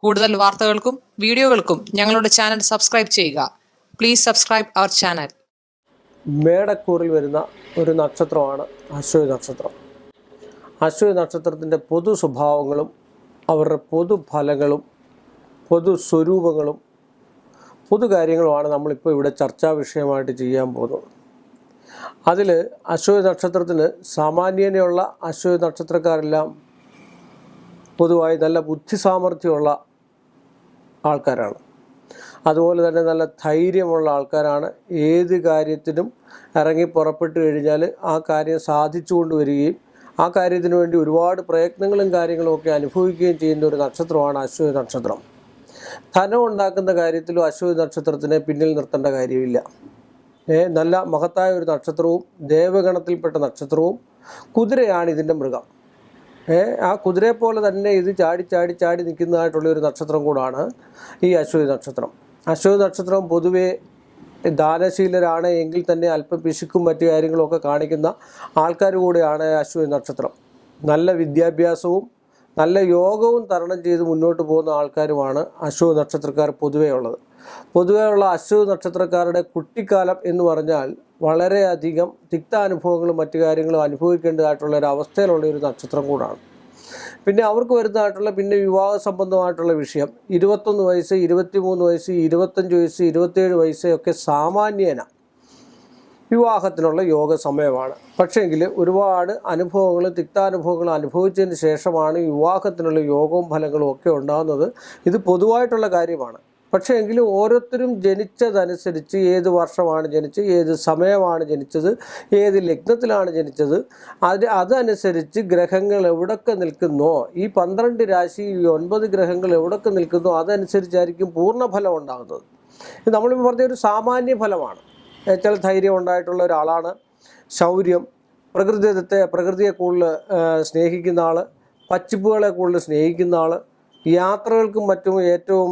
കൂടുതൽ വാർത്തകൾക്കും വീഡിയോകൾക്കും ഞങ്ങളുടെ ചാനൽ സബ്സ്ക്രൈബ് ചെയ്യുക. Please subscribe our channel. മേടക്കൂറിൽ വരുന്ന ഒരു നക്ഷത്രമാണ് അശ്വതി നക്ഷത്രം. അശ്വതി നക്ഷത്രത്തിൻ്റെ പൊതു സ്വഭാവങ്ങളും അവരുടെ പൊതുഫലങ്ങളും പൊതു സ്വരൂപങ്ങളും പൊതു കാര്യങ്ങളുമാണ് നമ്മളിപ്പോൾ ഇവിടെ ചർച്ചാ വിഷയമായിട്ട് ചെയ്യാൻ പോകുന്നത്. അതിൽ അശ്വതി നക്ഷത്രത്തിന് സാമാന്യേനയുള്ള അശ്വതി നക്ഷത്രക്കാരെല്ലാം പൊതുവായി നല്ല ബുദ്ധി സാമർഥ്യമുള്ള ആൾക്കാരാണ്. അതുപോലെ തന്നെ നല്ല ധൈര്യമുള്ള ആൾക്കാരാണ്. ഏത് കാര്യത്തിനും ഇറങ്ങി പുറപ്പെട്ട് കഴിഞ്ഞാൽ ആ കാര്യം സാധിച്ചു കൊണ്ടുവരികയും ആ കാര്യത്തിന് വേണ്ടി ഒരുപാട് പ്രയത്നങ്ങളും കാര്യങ്ങളും ഒക്കെ അനുഭവിക്കുകയും ചെയ്യുന്ന ഒരു നക്ഷത്രമാണ് അശ്വതി നക്ഷത്രം. ധനം ഉണ്ടാക്കുന്ന കാര്യത്തിലും അശ്വതി നക്ഷത്രത്തിനെ പിന്നിൽ നിർത്തേണ്ട കാര്യമില്ല. നല്ല മഹത്തായ ഒരു നക്ഷത്രവും ദേവഗണത്തിൽപ്പെട്ട നക്ഷത്രവും. കുതിരയാണ് ഇതിൻ്റെ മൃഗം. ആ കുതിരയെ പോലെ തന്നെ ഇത് ചാടി നിൽക്കുന്നതായിട്ടുള്ളൊരു നക്ഷത്രം കൂടാണ് ഈ അശ്വതി നക്ഷത്രം. അശ്വതി നക്ഷത്രം പൊതുവേ ദാനശീലരാണ് എങ്കിൽ തന്നെ അല്പം പിശുക്കും മറ്റു കാര്യങ്ങളൊക്കെ കാണിക്കുന്ന ആൾക്കാർ കൂടെയാണ് അശ്വതി നക്ഷത്രം. നല്ല വിദ്യാഭ്യാസവും നല്ല യോഗവും തരണം ചെയ്ത് മുന്നോട്ട് പോകുന്ന ആൾക്കാരുമാണ് അശ്വതി നക്ഷത്രക്കാർ പൊതുവേ ഉള്ളത്. പൊതുവെയുള്ള അശ്വതി നക്ഷത്രക്കാരുടെ കുട്ടിക്കാലം എന്ന് പറഞ്ഞാൽ വളരെയധികം തിക്താനുഭവങ്ങളും മറ്റു കാര്യങ്ങളും അനുഭവിക്കേണ്ടതായിട്ടുള്ള ഒരു അവസ്ഥയിലുള്ള ഒരു നക്ഷത്രം കൂടാണ്. പിന്നെ അവർക്ക് വരുന്നതായിട്ടുള്ള പിന്നെ വിവാഹ സംബന്ധമായിട്ടുള്ള വിഷയം 21 വയസ്സ്, 23 വയസ്സ്, 25 വയസ്സ്, 27 വയസ്സൊക്കെ സാമാന്യേന വിവാഹത്തിനുള്ള യോഗ സമയമാണ്. പക്ഷേങ്കിൽ ഒരുപാട് അനുഭവങ്ങളും തിക്താനുഭവങ്ങളും അനുഭവിച്ചതിന് ശേഷമാണ് വിവാഹത്തിനുള്ള യോഗവും ഫലങ്ങളും ഒക്കെ ഉണ്ടാകുന്നത്. ഇത് പൊതുവായിട്ടുള്ള കാര്യമാണ്. പക്ഷേ എങ്കിലും ഓരോരുത്തരും ജനിച്ചതനുസരിച്ച് ഏത് വർഷമാണ് ജനിച്ചത്, ഏത് സമയമാണ് ജനിച്ചത്, ഏത് ലഗ്നത്തിലാണ് ജനിച്ചത്, അതനുസരിച്ച് ഗ്രഹങ്ങൾ എവിടൊക്കെ നിൽക്കുന്നോ, ഈ 12 രാശി 9 ഗ്രഹങ്ങൾ എവിടൊക്കെ നിൽക്കുന്നോ അതനുസരിച്ചായിരിക്കും പൂർണ്ണഫലം ഉണ്ടാകുന്നത്. ഇത് നമ്മളിപ്പോൾ പറഞ്ഞൊരു സാമാന്യ ഫലമാണ്. ഏറ്റവും ധൈര്യം ഉണ്ടായിട്ടുള്ള ഒരാളാണ്. ശൗര്യം, പ്രകൃതിയെ കൂടുതൽ സ്നേഹിക്കുന്ന ആൾ, പച്ചിപ്പുകളെ കൂടുതൽ സ്നേഹിക്കുന്ന ആൾ, യാത്രകൾക്കും മറ്റും ഏറ്റവും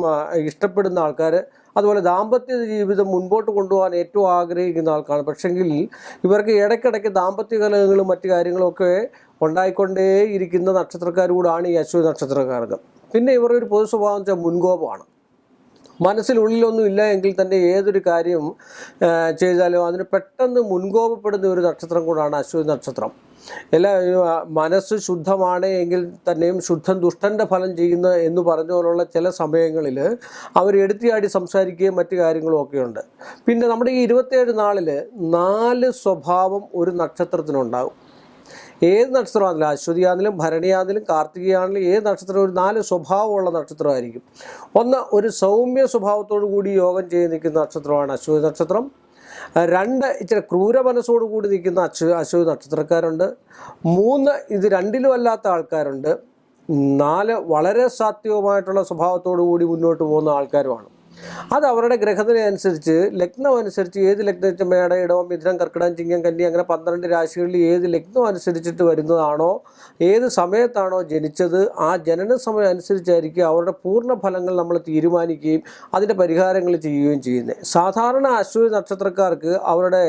ഇഷ്ടപ്പെടുന്ന ആൾക്കാർ, അതുപോലെ ദാമ്പത്യ ജീവിതം മുൻപോട്ട് കൊണ്ടുപോകാൻ ഏറ്റവും ആഗ്രഹിക്കുന്ന ആൾക്കാണ്. പക്ഷെങ്കിൽ ഇവർക്ക് ഇടയ്ക്കിടയ്ക്ക് ദാമ്പത്യ കലഹങ്ങളും മറ്റു കാര്യങ്ങളൊക്കെ ഉണ്ടായിക്കൊണ്ടേയിരിക്കുന്ന നക്ഷത്രക്കാർ കൂടാണ് ഈ അശ്വതി നക്ഷത്രക്കാർക്ക്. പിന്നെ ഇവരുടെ ഒരു പൊതു സ്വഭാവം വെച്ചാൽ മുൻകോപമാണ്. മനസ്സിലുള്ളിലൊന്നും ഇല്ല എങ്കിൽ തന്നെ ഏതൊരു കാര്യം ചെയ്താലും അതിന് പെട്ടെന്ന് മുൻകോപപ്പെടുന്ന ഒരു നക്ഷത്രം കൂടാണ് അശ്വതി നക്ഷത്രം. മനസ്സ് ശുദ്ധമാണ് എങ്കിൽ തന്നെയും ശുദ്ധൻ ദുഷ്ടൻ്റെ ഫലം ചെയ്യുന്ന എന്ന് പറഞ്ഞ പോലുള്ള ചില സമയങ്ങളിൽ അവർ എടുത്തിയാടി സംസാരിക്കുകയും മറ്റു കാര്യങ്ങളും ഒക്കെയുണ്ട്. പിന്നെ നമ്മുടെ ഈ 27 നാളിൽ 4 സ്വഭാവം ഒരു നക്ഷത്രത്തിനുണ്ടാകും. ഏത് നക്ഷത്രമാണെങ്കിലും, അശ്വതിയാണെങ്കിലും ഭരണിയാണെങ്കിലും കാർത്തികയാണെങ്കിലും ഏത് നക്ഷത്രം ഒരു 4 സ്വഭാവമുള്ള നക്ഷത്രമായിരിക്കും. ഒന്ന്, ഒരു സൗമ്യ സ്വഭാവത്തോടു കൂടി യോഗം ചെയ്ത് നിൽക്കുന്ന നക്ഷത്രമാണ് അശ്വതി നക്ഷത്രം. 2, ഇച്ചിരി ക്രൂര മനസ്സോടു കൂടി നിൽക്കുന്ന അശ്വതി നക്ഷത്രക്കാരുണ്ട്. 3, ഇത് രണ്ടിലും അല്ലാത്ത ആൾക്കാരുണ്ട്. 4, വളരെ സാത്വികമായിട്ടുള്ള സ്വഭാവത്തോടു കൂടി മുന്നോട്ട് പോകുന്ന ആൾക്കാരുമാണ്. അത് അവരുടെ ഗ്രഹത്തിനെ അനുസരിച്ച്, ലഗ്നം അനുസരിച്ച്, ഏത് ലഗ്നം മേട, ഇടവം, മിഥുനം, കർക്കിടകം, ചിങ്ങം, കന്നി അങ്ങനെ 12 രാശികളിൽ ഏത് ലഗ്നം അനുസരിച്ചിട്ട് വരുന്നതാണോ, ഏത് സമയത്താണോ ജനിച്ചത്, ആ ജനന സമയം അനുസരിച്ചായിരിക്കും അവരുടെ പൂർണ്ണ ഫലങ്ങൾ നമ്മൾ തീരുമാനിക്കുകയും അതിൻ്റെ പരിഹാരങ്ങൾ ചെയ്യുകയും ചെയ്യുന്നത്. സാധാരണ അശ്വതി നക്ഷത്രക്കാർക്ക് അവരുടെ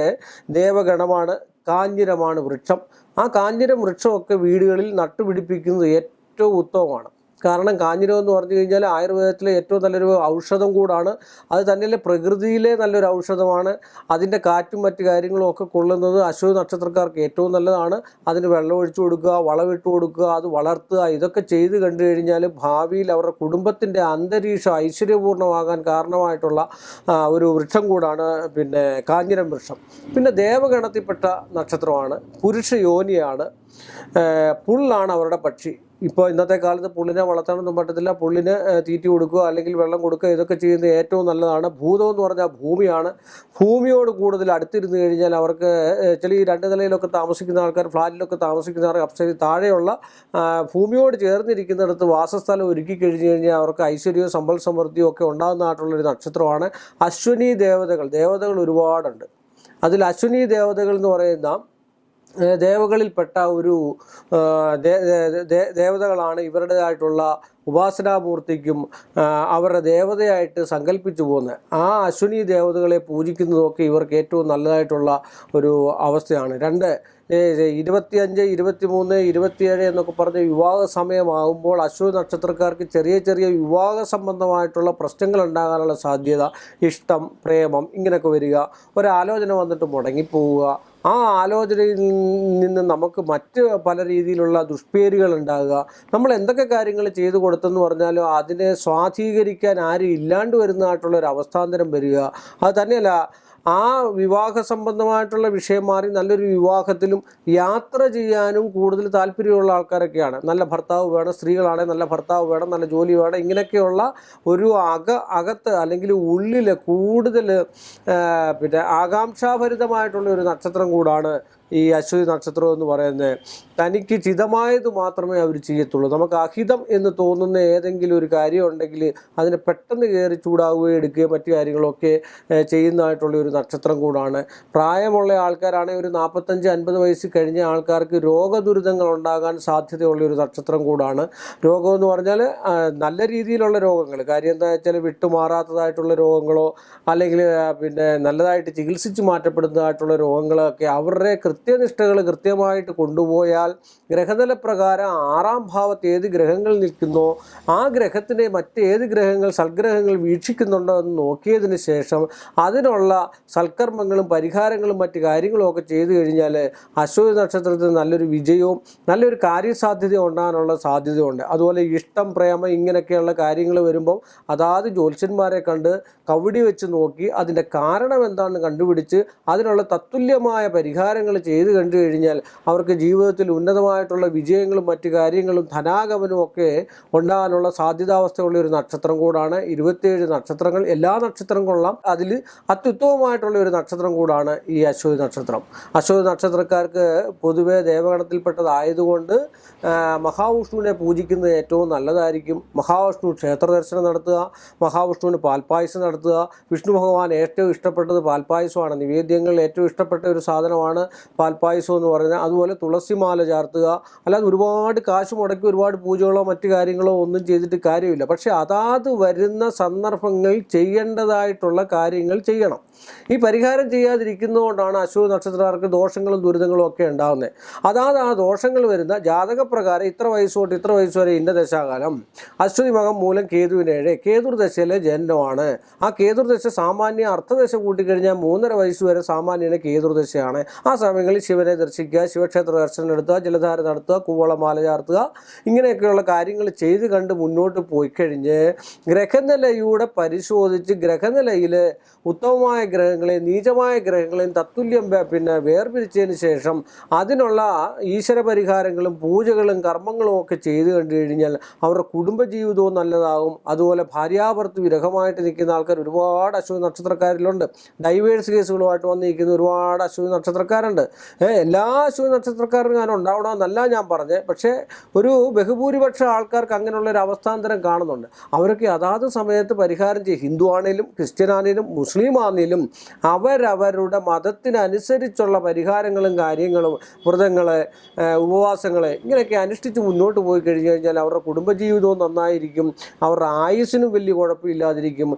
ദേവഗണമാണ് കാഞ്ഞിരമാണ് വൃക്ഷം. ആ കാഞ്ഞിരം വൃക്ഷമൊക്കെ വീടുകളിൽ നട്ടുപിടിപ്പിക്കുന്നത് ഏറ്റവും ഉത്തമമാണ്. കാരണം കാഞ്ഞിരം എന്ന് പറഞ്ഞു കഴിഞ്ഞാൽ ആയുർവേദത്തിലെ ഏറ്റവും നല്ലൊരു ഔഷധം കൂടാണ്. അത് തന്നെയല്ലേ പ്രകൃതിയിലെ നല്ലൊരു ഔഷധമാണ്. അതിൻ്റെ കാറ്റും മറ്റു കാര്യങ്ങളും ഒക്കെ കൊള്ളുന്നത് അശ്വതി നക്ഷത്രക്കാർക്ക് ഏറ്റവും നല്ലതാണ്. അതിന് വെള്ളം ഒഴിച്ചു കൊടുക്കുക, വളമിട്ട് കൊടുക്കുക, അത് വളർത്തുക, ഇതൊക്കെ ചെയ്ത് കണ്ടു കഴിഞ്ഞാൽ ഭാവിയിൽ അവരുടെ കുടുംബത്തിൻ്റെ അന്തരീക്ഷം ഐശ്വര്യപൂർണ്ണമാകാൻ കാരണമായിട്ടുള്ള ഒരു വൃക്ഷം കൂടാണ് പിന്നെ കാഞ്ഞിരം വൃക്ഷം. പിന്നെ ദേവഗണത്തിൽപ്പെട്ട നക്ഷത്രമാണ്, പുരുഷ യോനിയാണ്, പുള്ളാണ് അവരുടെ പക്ഷി. ഇപ്പോൾ ഇന്നത്തെ കാലത്ത് പുള്ളിനെ വളർത്താനൊന്നും പറ്റത്തില്ല. പുള്ളിന് തീറ്റി കൊടുക്കുക അല്ലെങ്കിൽ വെള്ളം കൊടുക്കുക, ഇതൊക്കെ ചെയ്യുന്നത് ഏറ്റവും നല്ലതാണ്. ഭൂതം എന്ന് പറഞ്ഞാൽ ഭൂമിയാണ്. ഭൂമിയോട് കൂടുതൽ അടുത്തിരുന്ന് കഴിഞ്ഞാൽ അവർക്ക് ചില ഈ 2 നിലയിലൊക്കെ താമസിക്കുന്ന ആൾക്കാർ, ഫ്ലാറ്റിലൊക്കെ താമസിക്കുന്നവർ അപ്സ്റ്റേജ് താഴെയുള്ള ഭൂമിയോട് ചേർന്നിരിക്കുന്നിടത്ത് വാസസ്ഥലം ഒരുക്കി കഴിഞ്ഞ് കഴിഞ്ഞാൽ അവർക്ക് ഐശ്വര്യവും സമ്പൽ സമൃദ്ധിയും ഒക്കെ ഉണ്ടാകുന്നതായിട്ടുള്ളൊരു നക്ഷത്രമാണ്. അശ്വിനി ദേവതകൾ ഒരുപാടുണ്ട്. അതിൽ അശ്വിനി ദേവതകൾ എന്ന് പറയുന്ന ദേവകളിൽപ്പെട്ട ഒരു ദേവതകളാണ് ഇവരുടേതായിട്ടുള്ള ഉപാസനാമൂർത്തിക്കും അവരുടെ ദേവതയായിട്ട് സങ്കല്പിച്ചു പോകുന്നത്. ആ അശ്വിനി ദേവതകളെ പൂജിക്കുന്നതൊക്കെ ഇവർക്ക് ഏറ്റവും നല്ലതായിട്ടുള്ള ഒരു അവസ്ഥയാണ്. 2, 25, 23, 27 എന്നൊക്കെ പറഞ്ഞ് വിവാഹ സമയമാകുമ്പോൾ അശ്വതി നക്ഷത്രക്കാർക്ക് ചെറിയ ചെറിയ വിവാഹ സംബന്ധമായിട്ടുള്ള പ്രശ്നങ്ങൾ ഉണ്ടാകാനുള്ള സാധ്യത, ഇഷ്ടം, പ്രേമം ഇങ്ങനെയൊക്കെ വരിക, ഒരാലോചന വന്നിട്ട് മുടങ്ങിപ്പോവുക, ആ ആലോചനയിൽ നിന്ന് നമുക്ക് മറ്റ് പല രീതിയിലുള്ള ദുഷ്പേരുകൾ ഉണ്ടാകുക, നമ്മൾ എന്തൊക്കെ കാര്യങ്ങൾ ചെയ്തു കൊടുത്തെന്ന് പറഞ്ഞാലും അതിനെ സ്വാധീകരിക്കാൻ ആരും ഇല്ലാണ്ട് വരുന്നതായിട്ടുള്ള ഒരു അവസ്ഥാന്തരം വരിക. അത് തന്നെയല്ല, ആ വിവാഹ സംബന്ധമായിട്ടുള്ള വിഷയം മാറി നല്ലൊരു വിവാഹത്തിലും യാത്ര ചെയ്യാനും കൂടുതൽ താല്പര്യമുള്ള ആൾക്കാരൊക്കെയാണ്. നല്ല ഭർത്താവ് വേണം, സ്ത്രീകളാണെങ്കിൽ നല്ല ഭർത്താവ് വേണം, നല്ല ജോലി വേണം, ഇങ്ങനെയൊക്കെയുള്ള ഒരു അകത്ത് അല്ലെങ്കിൽ ഉള്ളിൽ കൂടുതൽ ആകാംക്ഷാഭരിതമായിട്ടുള്ള ഒരു നക്ഷത്രം കൂടാണ് ഈ അശ്വതി നക്ഷത്രം എന്ന് പറയുന്നത്. തനിക്ക് ചിതമായത് മാത്രമേ അവർ ചെയ്യത്തുള്ളൂ. നമുക്ക് അഹിതം എന്ന് തോന്നുന്ന ഏതെങ്കിലും ഒരു കാര്യം ഉണ്ടെങ്കിൽ അതിനെ പെട്ടെന്ന് കയറി ചൂടാവുകയും എടുക്കുകയും മറ്റു കാര്യങ്ങളൊക്കെ ചെയ്യുന്നതായിട്ടുള്ള ഒരു നക്ഷത്രം കൂടാണ്. പ്രായമുള്ള ആൾക്കാരാണെങ്കിൽ ഒരു 45-50 വയസ്സ് കഴിഞ്ഞ ആൾക്കാർക്ക് രോഗദുരിതങ്ങൾ ഉണ്ടാകാൻ സാധ്യതയുള്ള ഒരു നക്ഷത്രം കൂടാണ്. രോഗമെന്ന് പറഞ്ഞാൽ നല്ല രീതിയിലുള്ള രോഗങ്ങൾ, കാര്യം എന്താ വെച്ചാൽ വിട്ടുമാറാത്തതായിട്ടുള്ള രോഗങ്ങളോ അല്ലെങ്കിൽ നല്ലതായിട്ട് ചികിത്സിച്ച് മാറ്റപ്പെടുന്നതായിട്ടുള്ള രോഗങ്ങളൊക്കെ അവരുടെ കൃത്യനിഷ്ഠകൾ കൃത്യമായിട്ട് കൊണ്ടുപോയാൽ ഗ്രഹനില പ്രകാരം 6ാം ഭാവത്ത് ഏത് ഗ്രഹങ്ങൾ നിൽക്കുന്നോ ആ ഗ്രഹത്തിൻ്റെ മറ്റേത് ഗ്രഹങ്ങൾ സൽഗ്രഹങ്ങൾ വീക്ഷിക്കുന്നുണ്ടോ എന്ന് നോക്കിയതിന് ശേഷം അതിനുള്ള സൽക്കർമ്മങ്ങളും പരിഹാരങ്ങളും മറ്റു കാര്യങ്ങളും ഒക്കെ ചെയ്തു കഴിഞ്ഞാൽ അശ്വതി നക്ഷത്രത്തിൽ നല്ലൊരു വിജയവും നല്ലൊരു കാര്യസാധ്യതയും ഉണ്ടാകാനുള്ള സാധ്യതയുണ്ട്. അതുപോലെ ഇഷ്ടം, പ്രേമം ഇങ്ങനെയൊക്കെയുള്ള കാര്യങ്ങൾ വരുമ്പം അതാത് ജ്യോത്സ്യന്മാരെ കണ്ട് കവടി വെച്ച് നോക്കി അതിൻ്റെ കാരണം എന്താണെന്ന് കണ്ടുപിടിച്ച് അതിനുള്ള തത്തുല്യമായ പരിഹാരങ്ങൾ ചെയ്ത് കണ്ടു കഴിഞ്ഞാൽ അവർക്ക് ജീവിതത്തിൽ ഉന്നതമായിട്ടുള്ള വിജയങ്ങളും മറ്റു കാര്യങ്ങളും ധനാഗമനവും ഒക്കെ ഉണ്ടാകാനുള്ള സാധ്യതാവസ്ഥയുള്ള ഒരു നക്ഷത്രം കൂടാണ്. 27 നക്ഷത്രങ്ങൾ, എല്ലാ നക്ഷത്രം കൊള്ളാം, അതിൽ അത്യുത്തമമായിട്ടുള്ള ഒരു നക്ഷത്രം കൂടാണ് ഈ അശ്വതി നക്ഷത്രം. അശ്വതി നക്ഷത്രക്കാർക്ക് പൊതുവെ ദേവഗണത്തിൽപ്പെട്ടതായതുകൊണ്ട് മഹാവിഷ്ണുവിനെ പൂജിക്കുന്നത് ഏറ്റവും നല്ലതായിരിക്കും. മഹാവിഷ്ണു ക്ഷേത്ര ദർശനം നടത്തുക, മഹാവിഷ്ണുവിന് പാൽപ്പായസം നടത്തുക. വിഷ്ണു ഭഗവാൻ ഏറ്റവും ഇഷ്ടപ്പെട്ടത് പാൽപ്പായസമാണ്. നിവേദ്യങ്ങളിൽ ഏറ്റവും ഇഷ്ടപ്പെട്ട ഒരു സാധനമാണ് പാൽപ്പായസം എന്ന് പറയുന്നത്. അതുപോലെ തുളസിമാല ചാർത്തുക. അല്ലാതെ ഒരുപാട് കാശ് മുടക്കി ഒരുപാട് പൂജകളോ മറ്റു കാര്യങ്ങളോ ഒന്നും ചെയ്തിട്ട് കാര്യമില്ല. പക്ഷേ അതാത് വരുന്ന സന്ദർഭങ്ങളിൽ ചെയ്യേണ്ടതായിട്ടുള്ള കാര്യങ്ങൾ ചെയ്യണം. ഈ പരിഹാരം ചെയ്യാതിരിക്കുന്നതുകൊണ്ടാണ് അശ്വതി നക്ഷത്രക്കാർക്ക് ദോഷങ്ങളും ദുരിതങ്ങളും ഒക്കെ ഉണ്ടാകുന്നത്. അതാത് ആ ദോഷങ്ങൾ വരുന്ന ജാതകപ്രകാരം ഇത്ര വയസ്സ് തൊട്ട് ഇത്ര വയസ്സ് വരെ ഇന്ന ദശാകാലം, അശ്വതി മകം മൂലം കേതുവിന് 7, കേതുർദശയിലെ ജനനമാണ്. ആ കേതുർദശ സാമാന്യ അർത്ഥദശ കൂട്ടിക്കഴിഞ്ഞാൽ 3.5 വയസ്സ് വരെ സാമാന്യന് കേതുർദശയാണ്. ആ സമയങ്ങളിൽ ശിവനെ ദർശിക്കുക, ശിവക്ഷേത്ര ദർശനം നടത്തുക, ജലധാര നടത്തുക, കൂവളമാല ചാർത്തുക, ഇങ്ങനെയൊക്കെയുള്ള കാര്യങ്ങൾ ചെയ്ത് കണ്ട് മുന്നോട്ട് പോയി കഴിഞ്ഞ് ഗ്രഹനിലയൂടെ പരിശോധിച്ച് ഗ്രഹനിലയിൽ ഉത്തമമായ ഗ്രഹങ്ങളെയും നീചമായ ഗ്രഹങ്ങളെയും തത്തുല്യം വേർപിരിച്ചതിന് ശേഷം അതിനുള്ള ഈശ്വര പരിഹാരങ്ങളും പൂജകളും കർമ്മങ്ങളും ഒക്കെ ചെയ്ത് കണ്ടു കഴിഞ്ഞാൽ അവരുടെ കുടുംബജീവിതവും നല്ലതാകും. അതുപോലെ ഭാര്യാഭർത്ത് വിരഹമായിട്ട് നിൽക്കുന്ന ആൾക്കാർ ഒരുപാട് അശ്വതി നക്ഷത്രക്കാരിലുണ്ട്. ഡൈവേഴ്സ് കേസുകളുമായിട്ട് വന്നിരിക്കുന്ന ഒരുപാട് അശ്വതി നക്ഷത്രക്കാരുണ്ട്. എല്ലാ അശ്വതി നക്ഷത്രക്കാരും ഞാൻ ഉണ്ടാവണമെന്നല്ല ഞാൻ പറഞ്ഞത്, പക്ഷേ ഒരു ബഹുഭൂരിപക്ഷ ആൾക്കാർക്ക് അങ്ങനെയുള്ളൊരു അവസ്ഥാന്തരം കാണുന്നുണ്ട്. അവരൊക്കെ അതാത് സമയത്ത് പരിഹാരം ചെയ്യും. ഹിന്ദു ആണെങ്കിലും ക്രിസ്ത്യൻ ആണെങ്കിലും മുസ്ലിം ആണെങ്കിലും അവരവരുടെ മതത്തിനനുസരിച്ചുള്ള പരിഹാരങ്ങളും കാര്യങ്ങളും വ്രതങ്ങൾ, ഉപവാസങ്ങൾ ഇങ്ങനെയൊക്കെ അനുഷ്ഠിച്ച് മുന്നോട്ട് പോയി കഴിഞ്ഞു കഴിഞ്ഞാൽ അവരുടെ കുടുംബജീവിതവും നന്നായിരിക്കും, അവരുടെ ആയുസ്സിനും വലിയ കുഴപ്പമില്ലാതിരിക്കും.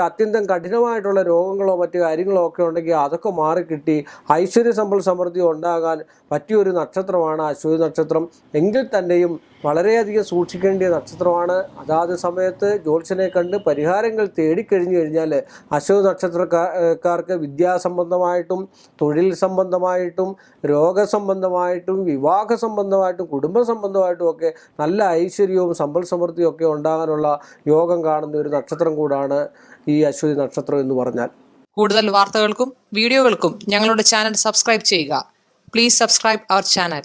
അത്യന്തം കഠിനമായിട്ടുള്ള രോഗങ്ങളോ മറ്റു കാര്യങ്ങളോ ഒക്കെ ഉണ്ടെങ്കിൽ അതൊക്കെ മാറിക്കിട്ടി ഐശ്വര്യ സമ്പൽ സമൃദ്ധി ഉണ്ടാകാൻ പറ്റിയൊരു നക്ഷത്രമാണ് അശ്വതി നക്ഷത്രം. എങ്കിൽ തന്നെയും വളരെയധികം സൂക്ഷിക്കേണ്ടിയ നക്ഷത്രമാണ്. അതാത് സമയത്ത് ജ്യോത്സ്യനെ കണ്ട് പരിഹാരങ്ങൾ തേടിക്കഴിഞ്ഞു കഴിഞ്ഞാൽ അശ്വതി നക്ഷത്രക്കാർക്ക് വിദ്യാസംബന്ധമായിട്ടും തൊഴിൽ സംബന്ധമായിട്ടും രോഗസംബന്ധമായിട്ടും വിവാഹ സംബന്ധമായിട്ടും കുടുംബ സംബന്ധമായിട്ടും ഒക്കെ നല്ല ഐശ്വര്യവും സമ്പൽ സമൃദ്ധിയും ഒക്കെ ഉണ്ടാകാനുള്ള യോഗം കാണുന്ന ഒരു നക്ഷത്രം കൂടാണ് ഈ അശ്വതി നക്ഷത്രം എന്ന് പറഞ്ഞാൽ. കൂടുതൽ വാർത്തകൾക്കും വീഡിയോകൾക്കും ഞങ്ങളുടെ ചാനൽ സബ്സ്ക്രൈബ് ചെയ്യുക. Please subscribe our channel.